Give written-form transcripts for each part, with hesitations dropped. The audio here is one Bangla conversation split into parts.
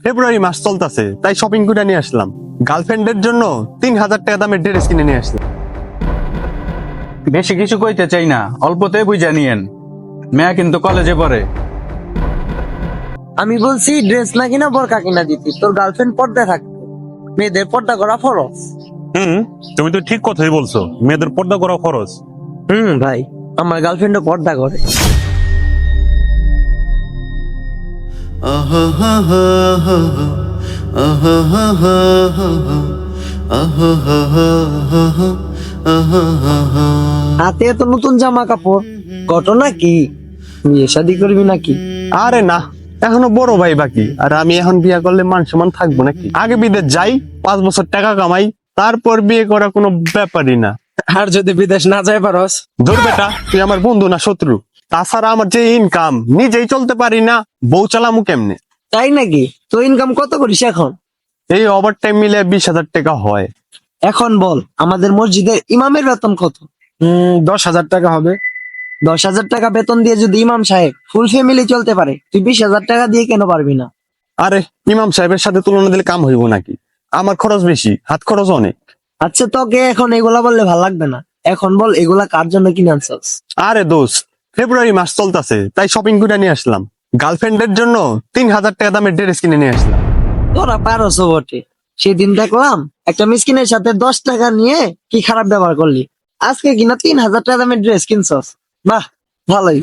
ফেব্রুয়ারি মাস চলতেছে, তাই শপিং করে নিয়ে আসলাম। গার্লফ্রেন্ডের জন্য 3,000 টাকা দামের ড্রেস কিনে নিয়ে আসলাম। বেশি কিছু কইতে চাই না, অল্পতে বুঝা নিয়েন। মেয়া কিন্তু কলেজে পড়ে। আমি বলছি ড্রেস না কিনা বোরকা কিনা দিতি, তোর গার্লফ্রেন্ড পর্দায় থাকতো। মেয়েদের পর্দা করা ফরজ। তুমি তো ঠিক কথাই বলছো, মেয়েদের পর্দা করা ফরজ। ভাই, আমার গার্লফ্রেন্ডও পর্দা করে। হাতে এত নতুন জামা কাপড়, ঘটনা কি? বিয়ে শাদী করবি নাকি? আরে না, এখনো বড় ভাই বাকি। আর আমি এখন বিয়ে করলে মান সম্মান থাকবো নাকি? আগে বিদেশ যাই, 5 বছর টাকা কামাই, তারপর বিয়ে করা কোনো ব্যাপারই না। আর যদি বিদেশ না যাই পারস? ধর বেটা, তুই আমার বন্ধু না শত্রু? তাছাড়া আমার যে ইনকাম, নিজেই চলতে পারি না, বউ চালামু কেমনে? তাই নাকি? তো ইনকাম কত করিস এখন? এই ওভার টাইম মিলে 20,000 টাকা হয়। এখন বল, আমাদের মসজিদের ইমামের বেতন কত? 10,000 টাকা হবে। 10,000 টাকা বেতন দিয়ে যদি ইমাম সাহেব ফুল ফ্যামিলি চলতে পারে, তুই 20,000 টাকা দিয়ে কেন পারবি না? আরে, ইমাম সাহেবের সাথে তুলনা দিলে কাম হইব নাকি? আমার খরচ বেশি, হাত খরচ অনেক। আচ্ছা, তোকে এখন এগুলা বললে ভাল লাগবে না। এখন বল, এগুলা কার জন্য কিনে আনছস? আরে দোস্ত, ফেব্রুয়ারি মাস চলতেছে, তাই শপিং করে নিয়ে আসলাম। গার্লফ্রেন্ডের জন্য 3,000 টাকা দামের ড্রেস কিনে নিয়ে আসলাম। তোরা পারস বটে। সেদিন দেখলাম একটা মিসকিনের সাথে 10 টাকা নিয়ে কি খারাপ ব্যবহার করলি। আজকে কিনা 3,000 টাকা দামের ড্রেস কিনছস। বাহ, ভালোই।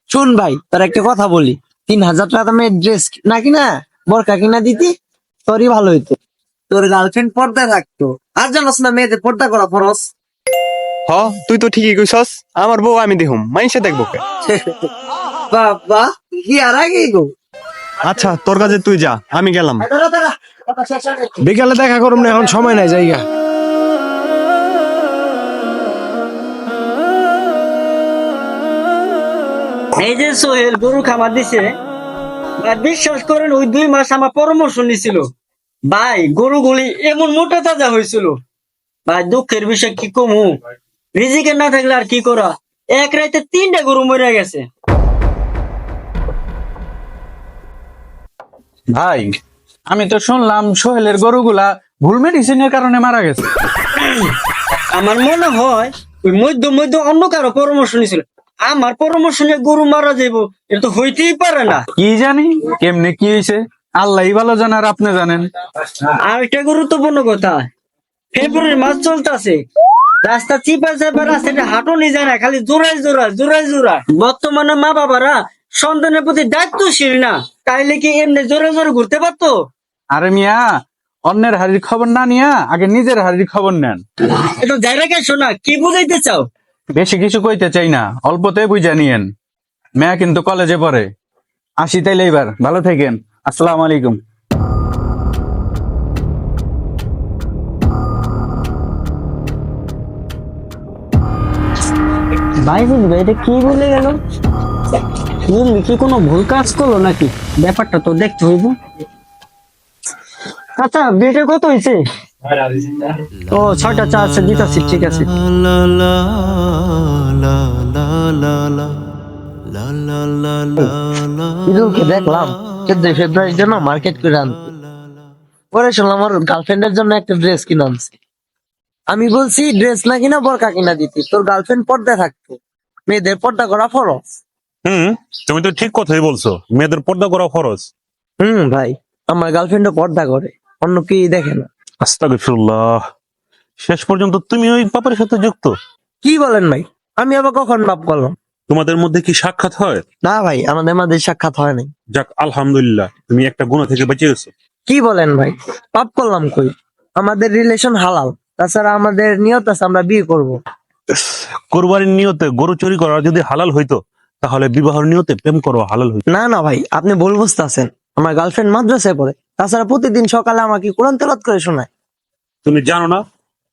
শুন ভাই, তোর একটা কথা বলি, 3,000 টাকা দামের ড্রেস না কিনা বোরকা কিনা দিতি, তোরই ভালো হইতো। তোর গার্লফ্রেন্ড পর্দায় থাকতো। আর জানোস না মেয়েদের পর্দা করা ফরজ? হ, তুই তো ঠিকই কইছস। আমার বউ আমি দেখুম, মাইনসে দেখবো কে? বাবা, কি আর আগে গো। আচ্ছা, তোর কাছে তুই যা, আমি গেলাম। বিকালে দেখা করুম না, এখন সময় নাই, জায়গা। এই যে সোহেল গরু খামার দিছে, ভাই বিশ্বাস করেন ওই 2 মাস আমার পরামর্শ নিছিল। ভাই গরুগুলি এমন মোটা তাজা হয়েছিল। ভাই দুঃখের বিষয় কি কমু, রিজিকে না থাকলে আর কি করা, এক রাতে 3টা গরু মরে গেছে। ভাই, আমি তো শুনলাম সোহেলের গরুগুলা ভুল মেডিসিনের কারণে মারা গেছে। আমার মনে হয় ওই মধ্য মধ্য অন্য কারো পরামর্শ নিছিল। আমার পরামর্শ নিয়ে গরু মারা যাইবো, এটা তো হইতেই পারে না। কি জানি কেমনে কি হয়েছে, আল্লাহই ভালো জানে, আর আপনি জানেন। আর একটা গুরুত্বপূর্ণ কথা, ফেব্রুয়ারি মাস চলতেছে, রাস্তা চিপা চাপা রাস্তাটা হাঁটো নিয়ে যায় না, খালি জোড়ায়। বর্তমানে মা বাবারা সন্তানের প্রতি দায়িত্বশীল না, তাইলে কি এমনি জোরে জোরে ঘুরতে পারতো? আরে মিয়া, অন্যের হাড়ির খবর না নিয়া আগে নিজের হাড়ির খবর নেন। একটু জায়গা শোনা, কি বুঝাইতে চাও? বেশি কিছু কইতে চাই না, অল্পতে বুঝা নিয়েন। মেয়া কিন্তু কলেজে পড়ে। আসি তাইলে, এবার ভালো থাকেন। আসসালামু আলাইকুম। ভাই বুঝবে এটা কি বলে গেল? কি কোনো ভুল কাজ করলো নাকি? ব্যাপারটা তো দেখতে হইব। আচ্ছা, বিয়েটা কত হয়েছে? ও 6টা চা আছে, দিতাছি, ঠিক আছে। ইদুলকে দেখলাম 14 ফেব্রুয়ারির জন্য মার্কেট করে আনতে। পরে শুনলাম আমার গার্লফ্রেন্ডের জন্য একটা ড্রেস কিনে আনছে। আমি বলছি ড্রেস না কিনা বোরকা কিনা দিতি, তোর গার্লফ্রেন্ড পর্দায় থাকতো। মেয়েদের পর্দা করা ফরজ। তুমি তো ঠিক কথাই বলছো, মেয়েদের পর্দা করা ফরজ। ভাই, আমার গার্লফ্রেন্ডও পর্দা করে, অন্য কি দেখে না। আস্তাগফিরুল্লাহ, শেষ পর্যন্ত তুমি ওই পাপের সাথে যুক্ত? কি বলেন ভাই? আমি আবার কখন বাপ করলাম? তোমাদের মধ্যে কি সাক্ষাৎ হয়? না ভাই, আমাদের মাঝে সাক্ষাৎ হয় নাই। যাক, আলহামদুলিল্লাহ, তুমি একটা গুনাহ থেকে বেঁচে গেছো। কি বলেন ভাই? পাপ করলাম কই? আমাদের রিলেশন হালাল। তাছাড়া আমাদের নিয়ত আছে আমরা বিয়ে করব। কোরবানির নিয়তে গরু চুরি করা যদি হালাল হইতো, তাহলে বিবাহের নিয়তে প্রেম করা হালাল হইতো। না না ভাই, আপনি ভুল বুঝতেছেন। আমার গার্লফ্রেন্ড মাদ্রাসায় পড়ে। তাছাড়া প্রতিদিন সকালে আমাকে কোরআন তেলাওয়াত করে শোনায়। তুমি জানো না,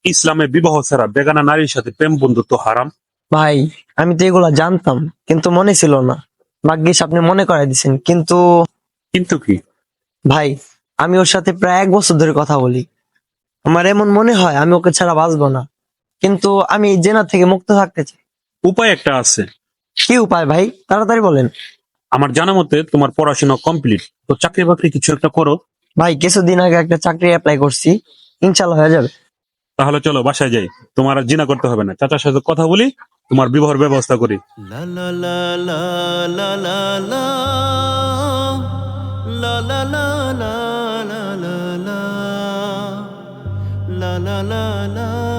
ইসলামে বিবাহ ছাড়া বেগানা নারীর সাথে প্রেম বন্ধুত্ব হারাম? ভাই, আমি তো এগুলা জানতাম, কিন্তু মনে ছিল না। ভাগ্যিস আপনি মনে করাই দিছেন। কিন্তু কিন্তু কি? ভাই, আমি ওর সাথে প্রায় 1 বছর ধরে কথা বলি। আমার এমন মনে হয় আমি ওকে ছাড়া বাঁচবো না। কিন্তু আমি এই জেনা থেকে মুক্ত থাকতে চাই। উপায় একটা আছে। কি উপায় ভাই? তাড়াতাড়ি বলেন। আমার জানা মতে তোমার পড়াশোনা কমপ্লিট, তো চাকরি বাকরি কিছু একটা করো। ভাই কিছুদিন আগে একটা চাকরি অ্যাপ্লাই করছি, ইনশাল্লাহ হয়ে যাবে। তাহলে চলো বাসায় যাই, তোমার আর জিনা করতে হবে না, চাচার সাথে কথা বলি, তোমার বিবাহের ব্যবস্থা করি। La la la la la la la la la la la la la la la la la